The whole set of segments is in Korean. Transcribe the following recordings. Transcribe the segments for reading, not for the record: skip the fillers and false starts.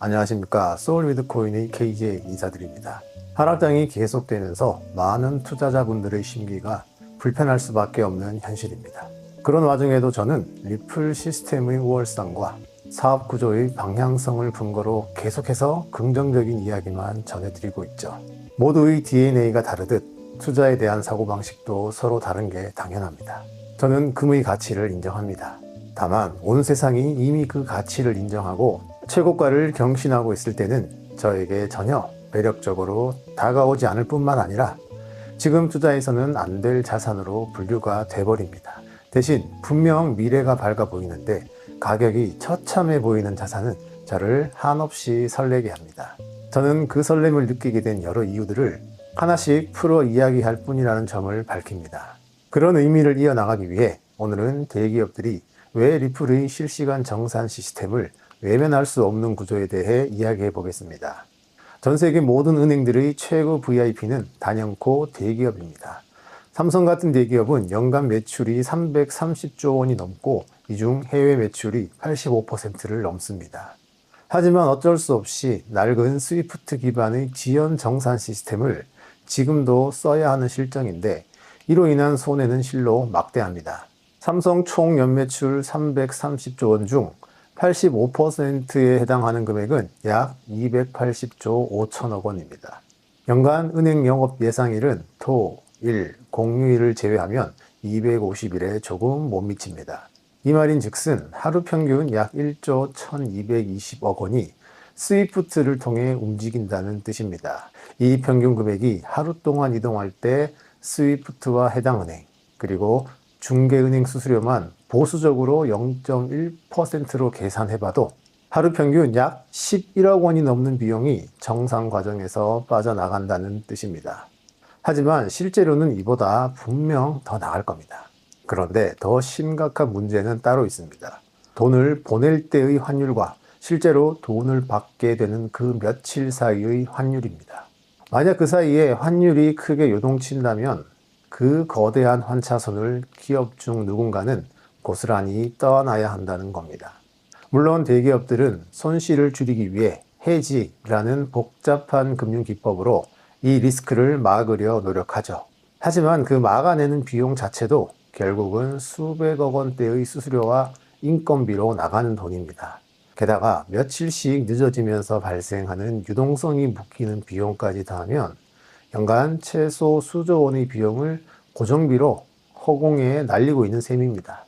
안녕하십니까. 소울위드코인의 KJ 인사드립니다. 하락장이 계속되면서 많은 투자자분들의 심기가 불편할 수밖에 없는 현실입니다. 그런 와중에도 저는 리플 시스템의 우월성과 사업 구조의 방향성을 근거로 계속해서 긍정적인 이야기만 전해드리고 있죠. 모두의 DNA가 다르듯 투자에 대한 사고방식도 서로 다른 게 당연합니다. 저는 금의 가치를 인정합니다. 다만 온 세상이 이미 그 가치를 인정하고 최고가를 경신하고 있을 때는 저에게 전혀 매력적으로 다가오지 않을 뿐만 아니라 지금 투자에서는 안 될 자산으로 분류가 돼버립니다. 대신 분명 미래가 밝아 보이는데 가격이 처참해 보이는 자산은 저를 한없이 설레게 합니다. 저는 그 설렘을 느끼게 된 여러 이유들을 하나씩 풀어 이야기할 뿐이라는 점을 밝힙니다. 그런 의미를 이어나가기 위해 오늘은 대기업들이 왜 리플의 실시간 정산 시스템을 외면할 수 없는 구조에 대해 이야기해 보겠습니다. 전 세계 모든 은행들의 최고 VIP는 단연코 대기업입니다. 삼성 같은 대기업은 연간 매출이 330조 원이 넘고 이 중 해외 매출이 85%를 넘습니다. 하지만 어쩔 수 없이 낡은 스위프트 기반의 지연 정산 시스템을 지금도 써야 하는 실정인데 이로 인한 손해는 실로 막대합니다. 삼성 총 연매출 330조 원 중 85%에 해당하는 금액은 약 280조 5천억 원입니다. 연간 은행 영업 예상일은 토, 일, 공휴일을 제외하면 250일에 조금 못 미칩니다. 이 말인 즉슨 하루 평균 약 1조 1220억 원이 스위프트를 통해 움직인다는 뜻입니다. 이 평균 금액이 하루 동안 이동할 때 스위프트와 해당 은행, 그리고 중개은행 수수료만 보수적으로 0.1%로 계산해봐도 하루 평균 약 11억 원이 넘는 비용이 정상 과정에서 빠져나간다는 뜻입니다. 하지만 실제로는 이보다 분명 더 나을 겁니다. 그런데 더 심각한 문제는 따로 있습니다. 돈을 보낼 때의 환율과 실제로 돈을 받게 되는 그 며칠 사이의 환율입니다. 만약 그 사이에 환율이 크게 요동친다면 그 거대한 환차손을 기업 중 누군가는 고스란히 떠안아야 한다는 겁니다. 물론 대기업들은 손실을 줄이기 위해 해지라는 복잡한 금융 기법으로 이 리스크를 막으려 노력하죠. 하지만 그 막아내는 비용 자체도 결국은 수백억 원대의 수수료와 인건비로 나가는 돈입니다. 게다가 며칠씩 늦어지면서 발생하는 유동성이 묶이는 비용까지 더하면 연간 최소 수조 원의 비용을 고정비로 허공에 날리고 있는 셈입니다.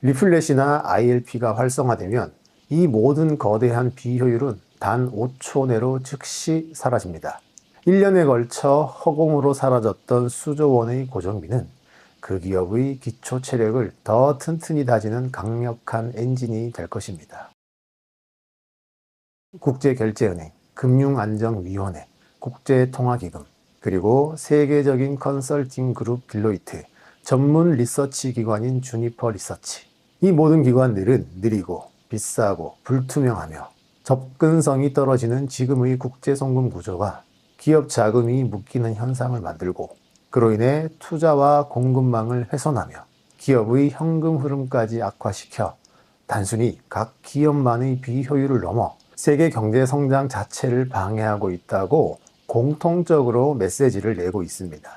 리플렛이나 ILP가 활성화되면 이 모든 거대한 비효율은 단 5초 내로 즉시 사라집니다. 1년에 걸쳐 허공으로 사라졌던 수조 원의 고정비는 그 기업의 기초 체력을 더 튼튼히 다지는 강력한 엔진이 될 것입니다. 국제결제은행, 금융안정위원회, 국제통화기금, 그리고 세계적인 컨설팅 그룹 딜로이트, 전문 리서치 기관인 주니퍼 리서치. 이 모든 기관들은 느리고 비싸고 불투명하며 접근성이 떨어지는 지금의 국제송금 구조가 기업 자금이 묶이는 현상을 만들고 그로 인해 투자와 공급망을 훼손하며 기업의 현금 흐름까지 악화시켜 단순히 각 기업만의 비효율을 넘어 세계 경제 성장 자체를 방해하고 있다고 공통적으로 메시지를 내고 있습니다.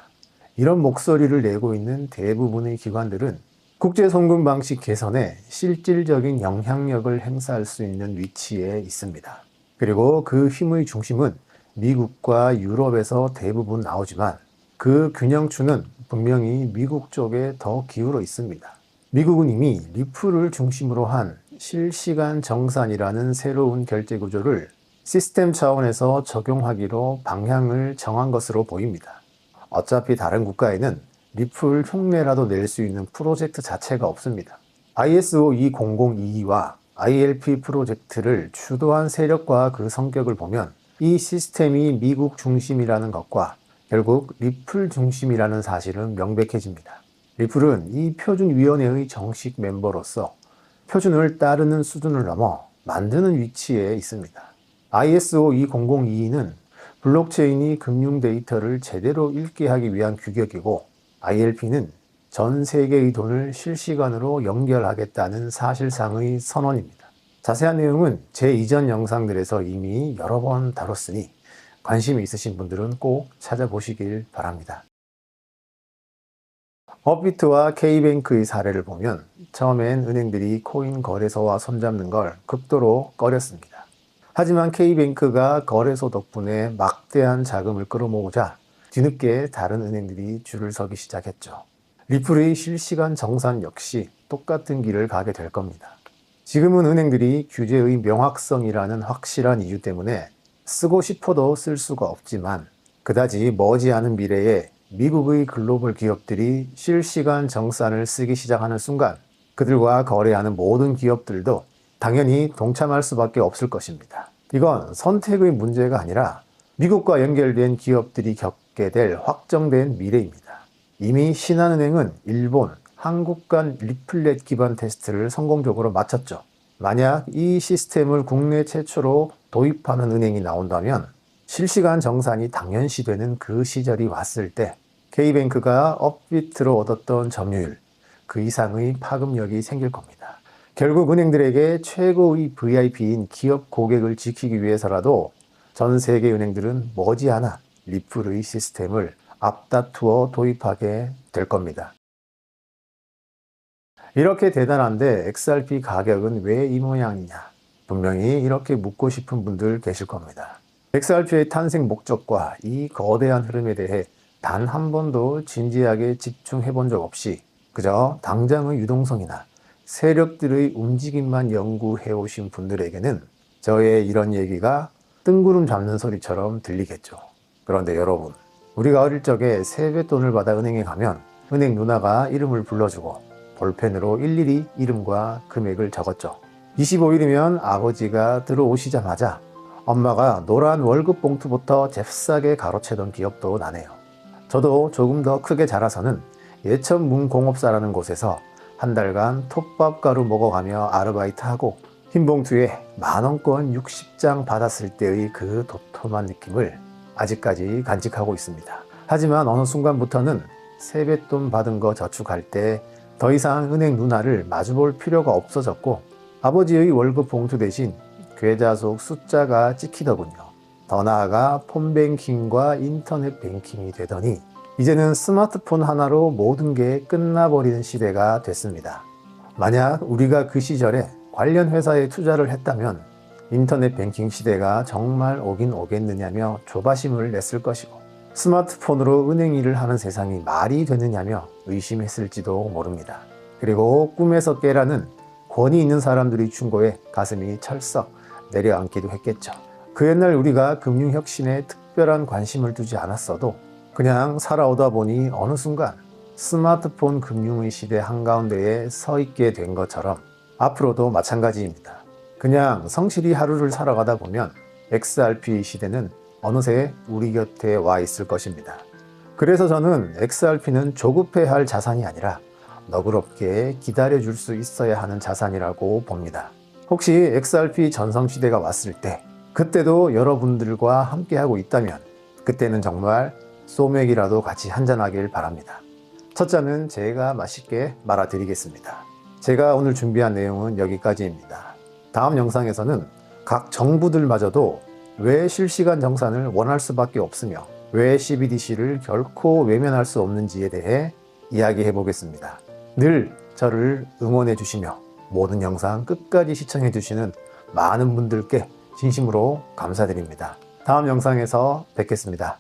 이런 목소리를 내고 있는 대부분의 기관들은 국제송금 방식 개선에 실질적인 영향력을 행사할 수 있는 위치에 있습니다. 그리고 그 힘의 중심은 미국과 유럽에서 대부분 나오지만 그 균형추는 분명히 미국 쪽에 더 기울어 있습니다. 미국은 이미 리플을 중심으로 한 실시간 정산이라는 새로운 결제 구조를 시스템 차원에서 적용하기로 방향을 정한 것으로 보입니다. 어차피 다른 국가에는 리플 흉내라도 낼 수 있는 프로젝트 자체가 없습니다. ISO 20022와 ILP 프로젝트를 주도한 세력과 그 성격을 보면 이 시스템이 미국 중심이라는 것과 결국 리플 중심이라는 사실은 명백해집니다. 리플은 이 표준위원회의 정식 멤버로서 표준을 따르는 수준을 넘어 만드는 위치에 있습니다. ISO 20022는 블록체인이 금융 데이터를 제대로 읽게 하기 위한 규격이고 ILP는 전 세계의 돈을 실시간으로 연결하겠다는 사실상의 선언입니다. 자세한 내용은 제 이전 영상들에서 이미 여러 번 다뤘으니 관심이 있으신 분들은 꼭 찾아보시길 바랍니다. 업비트와 K뱅크의 사례를 보면 처음엔 은행들이 코인 거래소와 손잡는 걸 극도로 꺼렸습니다. 하지만 K뱅크가 거래소 덕분에 막대한 자금을 끌어모으자 뒤늦게 다른 은행들이 줄을 서기 시작했죠. 리플의 실시간 정산 역시 똑같은 길을 가게 될 겁니다. 지금은 은행들이 규제의 명확성이라는 확실한 이유 때문에 쓰고 싶어도 쓸 수가 없지만 그다지 머지않은 미래에 미국의 글로벌 기업들이 실시간 정산을 쓰기 시작하는 순간 그들과 거래하는 모든 기업들도 당연히 동참할 수밖에 없을 것입니다. 이건 선택의 문제가 아니라 미국과 연결된 기업들이 겪게 될 확정된 미래입니다. 이미 신한은행은 일본, 한국 간 리플렛 기반 테스트를 성공적으로 마쳤죠. 만약 이 시스템을 국내 최초로 도입하는 은행이 나온다면 실시간 정산이 당연시되는 그 시절이 왔을 때 K뱅크가 업비트로 얻었던 점유율, 그 이상의 파급력이 생길 겁니다. 결국 은행들에게 최고의 VIP인 기업 고객을 지키기 위해서라도 전 세계 은행들은 머지않아 리플의 시스템을 앞다투어 도입하게 될 겁니다. 이렇게 대단한데 XRP 가격은 왜 이 모양이냐? 분명히 이렇게 묻고 싶은 분들 계실 겁니다. XRP의 탄생 목적과 이 거대한 흐름에 대해 단 한 번도 진지하게 집중해 본 적 없이 그저 당장의 유동성이나 세력들의 움직임만 연구해 오신 분들에게는 저의 이런 얘기가 뜬구름 잡는 소리처럼 들리겠죠. 그런데 여러분, 우리가 어릴 적에 세뱃돈을 받아 은행에 가면 은행 누나가 이름을 불러주고 볼펜으로 일일이 이름과 금액을 적었죠. 25일이면 아버지가 들어오시자마자 엄마가 노란 월급 봉투부터 잽싸게 가로채던 기억도 나네요. 저도 조금 더 크게 자라서는 예천 문공업사라는 곳에서 한 달간 톱밥 가루 먹어가며 아르바이트하고 흰 봉투에 만원권 60장 받았을 때의 그 도톰한 느낌을 아직까지 간직하고 있습니다. 하지만 어느 순간부터는 세뱃돈 받은 거 저축할 때 더 이상 은행 누나를 마주볼 필요가 없어졌고 아버지의 월급 봉투 대신 계좌 속 숫자가 찍히더군요. 더 나아가 폰뱅킹과 인터넷 뱅킹이 되더니 이제는 스마트폰 하나로 모든 게 끝나버리는 시대가 됐습니다. 만약 우리가 그 시절에 관련 회사에 투자를 했다면 인터넷 뱅킹 시대가 정말 오긴 오겠느냐며 조바심을 냈을 것이고 스마트폰으로 은행 일을 하는 세상이 말이 되느냐며 의심했을지도 모릅니다. 그리고 꿈에서 깨라는 권위 있는 사람들의 충고에 가슴이 철썩 내려앉기도 했겠죠. 그 옛날 우리가 금융혁신에 특별한 관심을 두지 않았어도 그냥 살아오다 보니 어느 순간 스마트폰 금융의 시대 한가운데에 서 있게 된 것처럼 앞으로도 마찬가지입니다. 그냥 성실히 하루를 살아가다 보면 XRP 시대는 어느새 우리 곁에 와 있을 것입니다. 그래서 저는 XRP는 조급해야 할 자산이 아니라 너그럽게 기다려줄 수 있어야 하는 자산이라고 봅니다. 혹시 XRP 전성시대가 왔을 때 그때도 여러분들과 함께하고 있다면 그때는 정말 소맥이라도 같이 한잔하길 바랍니다. 첫 잔은 제가 맛있게 말아드리겠습니다. 제가 오늘 준비한 내용은 여기까지입니다. 다음 영상에서는 각 정부들마저도 왜 실시간 정산을 원할 수밖에 없으며 왜 CBDC를 결코 외면할 수 없는지에 대해 이야기해 보겠습니다. 늘 저를 응원해 주시며 모든 영상 끝까지 시청해 주시는 많은 분들께 진심으로 감사드립니다. 다음 영상에서 뵙겠습니다.